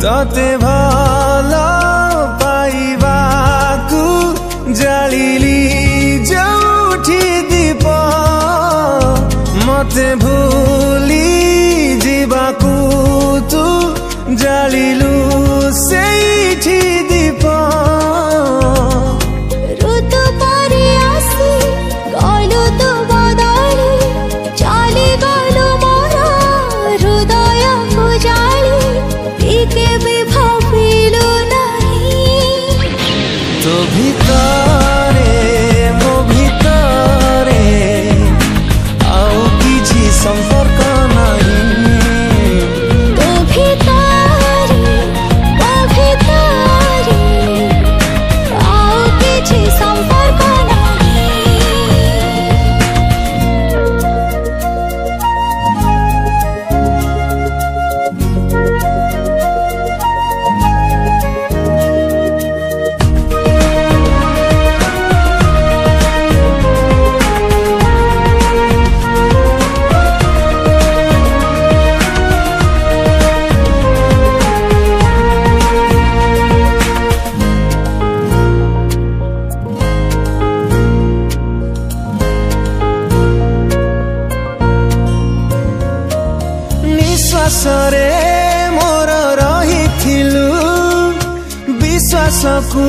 तते भला पाइबाकु जालिली जोठी दीप मते भूली जीवाकु तू जालिलु सेठी दीप ऋतु परि आसी गलु तो बदली चली गलु मोर हृदय को जाली टिके भी भाबिलु नहीं तो भितरे मो भितरे आउ किछि संपर्क नहीं तो भितरे आउ किछि संपर्क नहीं निश्वासरे मोर रहिथिलु विश्वास को